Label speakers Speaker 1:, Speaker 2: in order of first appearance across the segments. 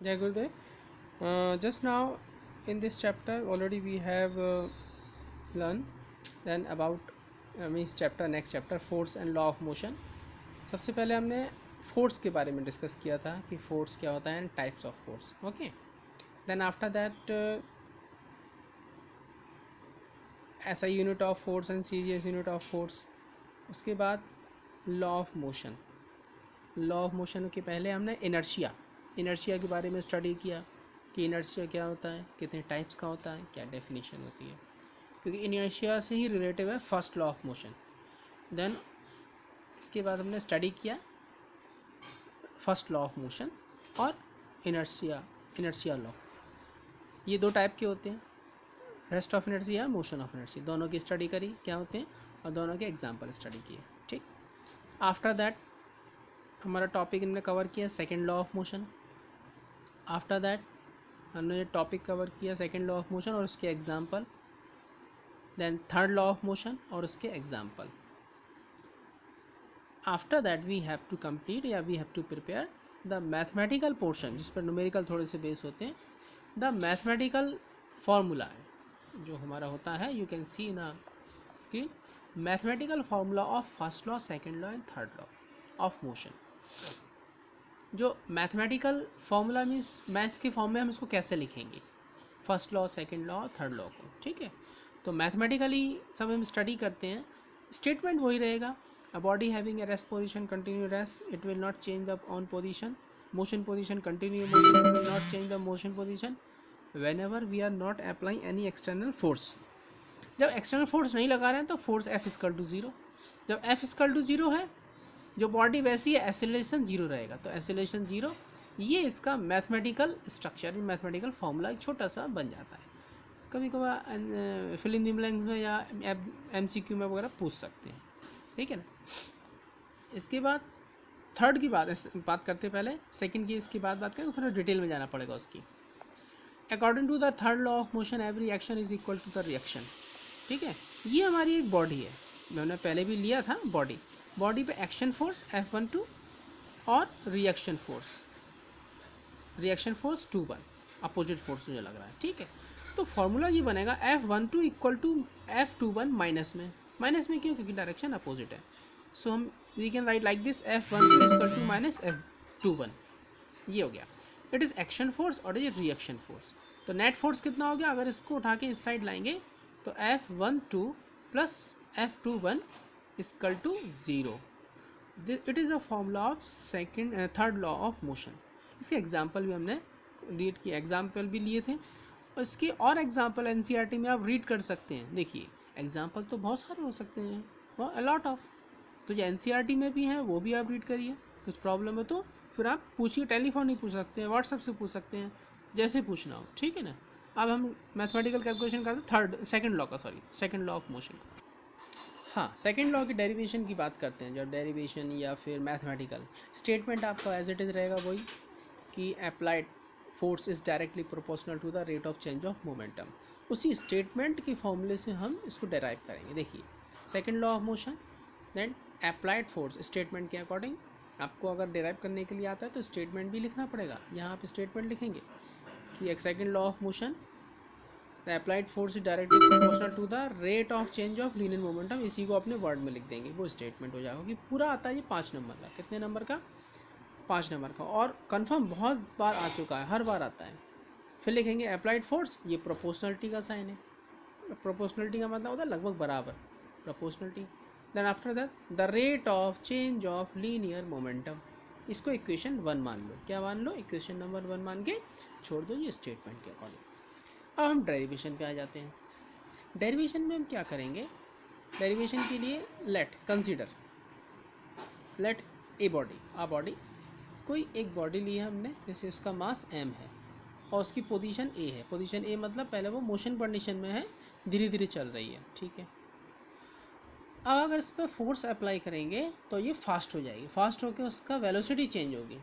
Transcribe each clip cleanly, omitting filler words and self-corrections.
Speaker 1: Jai Gurudev. Just now in this chapter already we have learned then about means chapter next chapter force and law of motion. सबसे पहले हमने force के बारे में discuss किया था कि फोर्स क्या होता है and types of force. Okay, then after that SI unit of force and CGS unit of force. उसके बाद law of motion. Law of motion के पहले हमने इनर्शिया के बारे में स्टडी किया कि इनर्शिया क्या होता है, कितने टाइप्स का होता है, क्या डेफिनेशन होती है, क्योंकि इनर्शिया से ही रिलेटिव है first law of motion. Then इसके बाद हमने स्टडी किया फर्स्ट लॉ ऑफ मोशन और इनर्शिया लॉ. ये दो टाइप के होते हैं, rest of inertia, motion of inertia. दोनों की स्टडी करी क्या होते हैं और दोनों के एग्जाम्पल स्टडी किए. ठीक, आफ्टर दैट हमारा टॉपिक इनने कवर किया second law of motion. After that हमने टॉपिक कवर किया सेकेंड लॉ ऑफ मोशन और उसके example. Then third law of motion और उसके example. After that we have to complete या we have to prepare the mathematical portion जिस पर numerical थोड़े से बेस होते हैं. द मैथमेटिकल फार्मूला जो हमारा होता है, you can see in screen, mathematical formula of first law, second law and third law of motion. जो मैथमेटिकल फार्मूला मीन्स मैथ्स के फॉर्म में हम इसको कैसे लिखेंगे, first law, second law, third law को. ठीक है, तो मैथमेटिकली सब हम स्टडी करते हैं. स्टेटमेंट वही रहेगा, a body having a rest position continue rest, it will not change the on position. Motion position continue motion, it will not change the motion position whenever we are not applying any external force. जब external force नहीं लगा रहे हैं तो force F equal to zero. जब F equal to zero है, जो body वैसी है, एसिलेशन जीरो रहेगा. तो एसिलेशन जीरो, ये इसका मैथमेटिकल स्ट्रक्चर, मैथमेटिकल फॉर्मूला एक छोटा सा बन जाता है. कभी कभार फिल इन द ब्लैंक्स में या MCQ में वगैरह पूछ सकते हैं. ठीक है ना. इसके बाद थर्ड की बात करते पहले सेकंड की, इसकी बात करें तो थोड़ा डिटेल में जाना पड़ेगा उसकी. According to the third law of motion every action is equal to the reaction. ठीक है, ये हमारी एक बॉडी है, मैंने पहले भी लिया था. बॉडी पे एक्शन फोर्स F12 और रिएक्शन फोर्स 2-1 अपोजिट फोर्स मुझे लग रहा है. ठीक है, तो फॉर्मूला ये बनेगा F12 equal to F21 minus में क्यों, क्योंकि डायरेक्शन अपोजिट है. सो हम we can write like this F12 equal to minus F21. ये हो गया, इट इज़ एक्शन फोर्स और ये रिएक्शन फोर्स. तो नेट फोर्स कितना हो गया, अगर इसको उठा के इस साइड लाएंगे तो F12 plus F21 equal to zero. It is a formula of third law of motion. इसके एग्जाम्पल भी हमने रीड किए, एग्जाम्पल भी लिए थे. और इसके और एग्जाम्पल NCERT में आप रीड कर सकते हैं. देखिए एग्जाम्पल तो बहुत सारे हो सकते हैं, अलॉट ऑफ. तो जो NCERT में भी हैं वो भी आप रीड करिए. कुछ प्रॉब्लम है तो फिर आप पूछिए, टेलीफोन नहीं पूछ सकते हैं, व्हाट्सएप से पूछ सकते हैं, जैसे पूछना हो. ठीक है ना. अब हम मैथमेटिकल कैलकुलेशन करते हैं सेकेंड लॉ ऑफ मोशन. हाँ, सेकेंड लॉ की डेरिवेशन की बात करते हैं. जो डेरिवेशन या फिर मैथमेटिकल स्टेटमेंट आपका एज इट इज़ रहेगा वही कि applied force is directly proportional to the rate of change of momentum. उसी स्टेटमेंट के फॉर्मूले से हम इसको डेराइव करेंगे. देखिए second law of motion, then applied force statement के अकॉर्डिंग. आपको अगर डेराइव करने के लिए आता है तो स्टेटमेंट भी लिखना पड़ेगा. यहाँ पे स्टेटमेंट लिखेंगे कि एक second law of motion, the applied force is directly proportional to the rate of change of linear momentum. इसी को अपने वर्ड में लिख देंगे, वो स्टेटमेंट हो जाएगा. कि पूरा आता है ये 5 नंबर का. कितने नंबर का, 5 नंबर का. और कन्फर्म बहुत बार आ चुका है, हर बार आता है. फिर लिखेंगे अप्लाइड फोर्स, ये प्रोपोर्शनलिटी का साइन है. प्रोपोर्शनलिटी का मतलब होता है लगभग बराबर, proportionality. Then after that the rate of change of linear momentum. इसको इक्वेशन 1 मान लो. क्या मान लो, इक्वेशन नंबर 1 मान के छोड़ दो ये स्टेटमेंट के अकॉर्डिंग. अब हम डेरिवेशन पे आ जाते हैं. डेरिवेशन में हम क्या करेंगे, डेरिवेशन के लिए लेट ए बॉडी, कोई एक बॉडी ली है हमने, जैसे उसका मास m है और उसकी पोजीशन a है. पोजीशन a मतलब पहले वो मोशन कंडीशन में है, धीरे धीरे चल रही है. ठीक है, अब अगर इस पर फोर्स अप्लाई करेंगे तो ये फास्ट हो जाएगी. फास्ट होकर उसका वेलोसिटी चेंज होगी.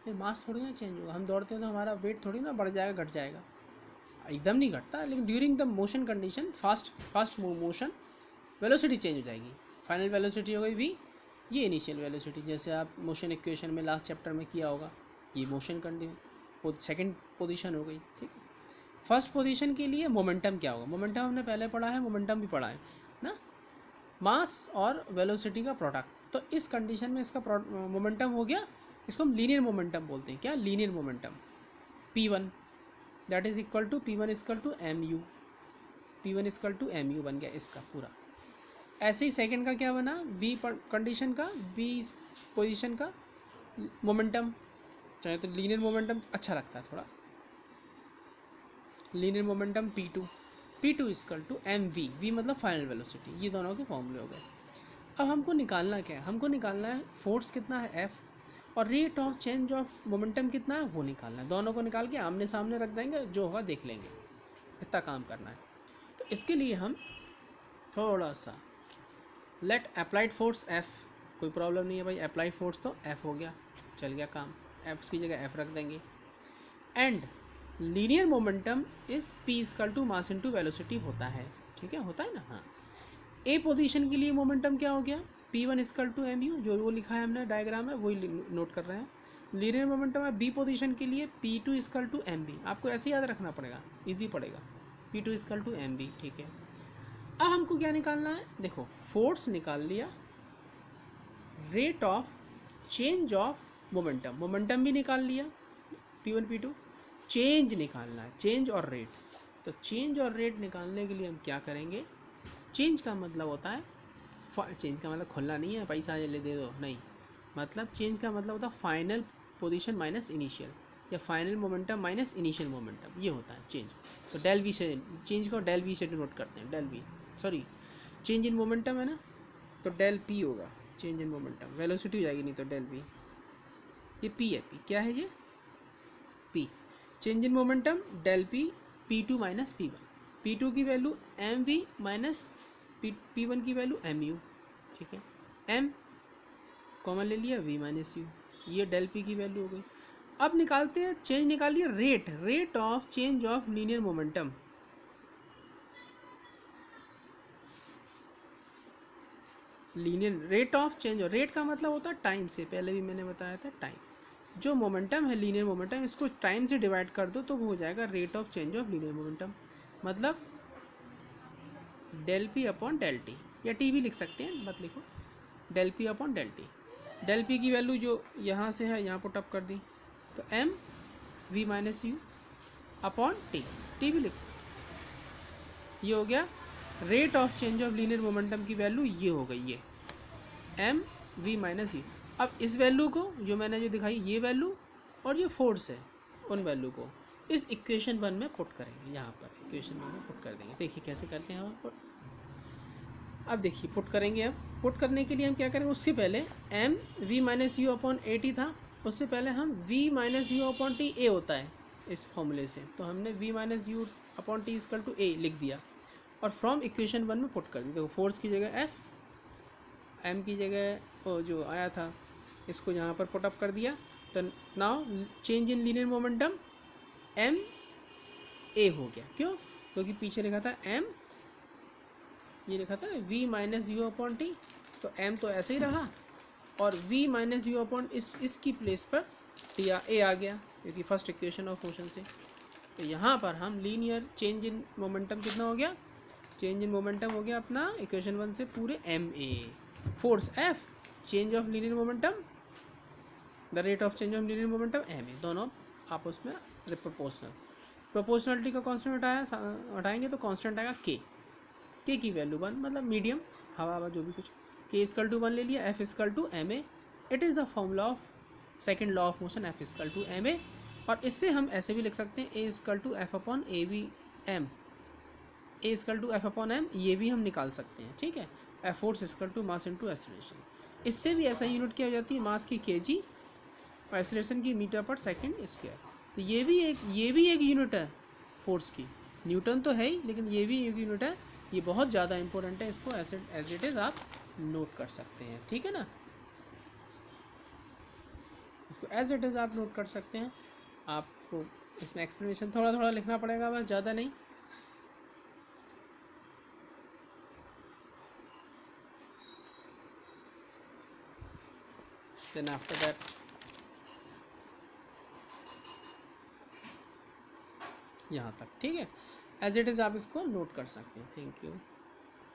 Speaker 1: फिर मास थोड़ी ना चेंज होगा. हम दौड़ते हैं तो हमारा वेट थोड़ी ना बढ़ जाएगा, घट जाएगा. एकदम नहीं घटता, लेकिन during the motion condition, fast motion, velocity change हो जाएगी. फाइनल वेलोसिटी हो गई v, ये इनिशियल वेलोसिटी. जैसे आप मोशन इक्वेशन में लास्ट चैप्टर में किया होगा, ये मोशन कंडीशन सेकंड पोजीशन हो गई, ठीक है। फर्स्ट पोजीशन के लिए मोमेंटम क्या होगा, मोमेंटम हमने पहले पढ़ा है, मोमेंटम भी पढ़ा है ना, मास और वेलोसिटी का प्रोडक्ट। तो इस कंडीशन में इसका मोमेंटम हो गया, इसको हम लीनियर मोमेंटम बोलते हैं। क्या, linear momentum. P1 that is equal to P1 equal to mu, P1 equal to mu बन गया इसका पूरा। ऐसे ही सेकंड का क्या बना, बी कंडीशन का, बी पोजीशन का मोमेंटम, चाहे तो लीनियर मोमेंटम अच्छा लगता है थोड़ा, linear momentum P2 equal to mv, v मतलब फाइनल वेलोसिटी। ये दोनों के फॉर्मूले हो गए। अब हमको निकालना क्या है, हमको निकालना है फोर्स कितना है F, और rate of change of momentum कितना है वो निकालना है। दोनों को निकाल के आमने सामने रख देंगे, जो होगा देख लेंगे। इतना काम करना है। तो इसके लिए हम थोड़ा सा लेट अप्लाइड फोर्स F, कोई प्रॉब्लम नहीं है भाई, अप्लाइड फोर्स तो F हो गया, चल गया काम, F की जगह F रख देंगे। And linear momentum is P equal to mass into velocity होता है, ठीक है, होता है ना। हाँ, ए पोजीशन के लिए मोमेंटम क्या हो गया, P1 इक्वल टू mu, जो वो लिखा है हमने डायग्राम में वही नोट कर रहे हैं। लीनियर मोमेंटम है बी पोजीशन के लिए P2 इक्वल टू mb, आपको ऐसे याद रखना पड़ेगा, इजी पड़ेगा, P2 इक्वल टू mb, ठीक है। अब हमको क्या निकालना है, देखो फोर्स निकाल लिया, rate of change of momentum, momentum भी निकाल लिया P1 P2, चेंज निकालना है, चेंज और रेट। तो चेंज और रेट निकालने के लिए हम क्या करेंगे, चेंज का मतलब होता है, चेंज का मतलब खुलना नहीं है पैसा ले दे दो, नहीं, मतलब चेंज का मतलब होता है फाइनल पोजीशन माइनस इनिशियल, या final momentum minus initial momentum, ये होता है चेंज। तो डेल वी से चेंज को डेल वी से डिनोट करते हैं, del V, sorry change in momentum है ना, तो डेल पी होगा, चेंज इन मोमेंटम, वेलोसिटी हो जाएगी नहीं तो डेल वी, ये पी है, पी क्या है ये, P, change in momentum del P, P2 minus P1, P2 की वैल्यू mv माइनस P1 की वैल्यू mu, ठीक है, m कॉमन ले लिया, v माइनस u, ये डेल पी की वैल्यू हो गई। अब निकालते हैं, चेंज निकालिए rate, rate of change of linear momentum, linear rate of change, rate का मतलब होता है टाइम से, पहले भी मैंने बताया था टाइम, जो मोमेंटम है लीनियर मोमेंटम, इसको टाइम से डिवाइड कर दो तो वो हो जाएगा rate of change of linear momentum, मतलब del P upon del T, या टी भी लिख सकते हैं, मत लिखो, del P upon del T. Del P की वैल्यू जो यहाँ से है यहाँ पुट अप कर दी, तो M V minus U upon T, T भी लिख, ये हो गया rate of change of linear momentum की वैल्यू, ये हो गई ये एम वी माइनस यू। अब इस वैल्यू को जो मैंने जो दिखाई, ये वैल्यू और ये फोर्स है, उन वैल्यू को इस इक्वेशन 1 में पुट करेंगे, यहाँ पर इक्वेशन 1 में पुट कर देंगे। देखिए कैसे करते हैं हम, अब देखिए पुट करेंगे। अब पुट करने के लिए हम क्या करेंगे, उससे पहले M V minus U upon A T था, उससे पहले हम V minus U upon T A होता है इस फॉर्मूले से, तो हमने V minus U upon T equal to A लिख दिया और फ्रॉम इक्वेशन 1 में पुट कर दिया। देखो फोर्स की जगह एफ, एम की जगह जो आया था इसको यहाँ पर पुट अप कर दिया, तो now change in linear momentum M A हो गया, क्यों, क्योंकि पीछे लिखा था एम, ये लिखा था v minus U upon T, तो m तो ऐसे ही रहा और v माइनस यू अपॉन इसकी प्लेस पर टी ए आ गया, क्योंकि फर्स्ट इक्वेशन ऑफ मोशन से। तो यहाँ पर हम लीनियर चेंज इन मोमेंटम कितना हो गया, चेंज इन मोमेंटम हो गया अपना इक्वेशन 1 से पूरे M A, force f, change of linear momentum, the rate of change of linear momentum M A, दोनों आपस में प्रोपोर्शनल। प्रोपोर्शनलिटी का कांस्टेंट हटाएंगे तो कांस्टेंट आएगा के की वैल्यू 1, मतलब मीडियम, हवा जो भी कुछ, के इक्वल टू 1 ले लिया, F equal to M A, it is the formula of second law of motion, F equal to M A. और इससे हम ऐसे भी लिख सकते हैं A equal to F upon A V M, A equal to F upon M, ये भी हम निकाल सकते हैं, ठीक है। F force equal to mass into acceleration, इससे भी ऐसा यूनिट क्या हो जाती है, मास की केजी और एक्सीलरेशन की मीटर पर सेकेंड स्क्वायर। तो ये भी एक यूनिट है फोर्स की, न्यूटन तो है ही लेकिन ये भी एक यूनिट है, ये बहुत ज़्यादा इंपॉर्टेंट है, इसको एज इट इज़ आप नोट कर सकते हैं, ठीक है ना, इसको एज इट इज़ आप नोट कर सकते हैं। आपको इसमें एक्सप्लेनेशन थोड़ा थोड़ा लिखना पड़ेगा, बस ज़्यादा नहीं। देन आफ्टर दैट यहाँ तक, ठीक है। एज इट इज़ आप इसको नोट कर सकते हैं। Thank you.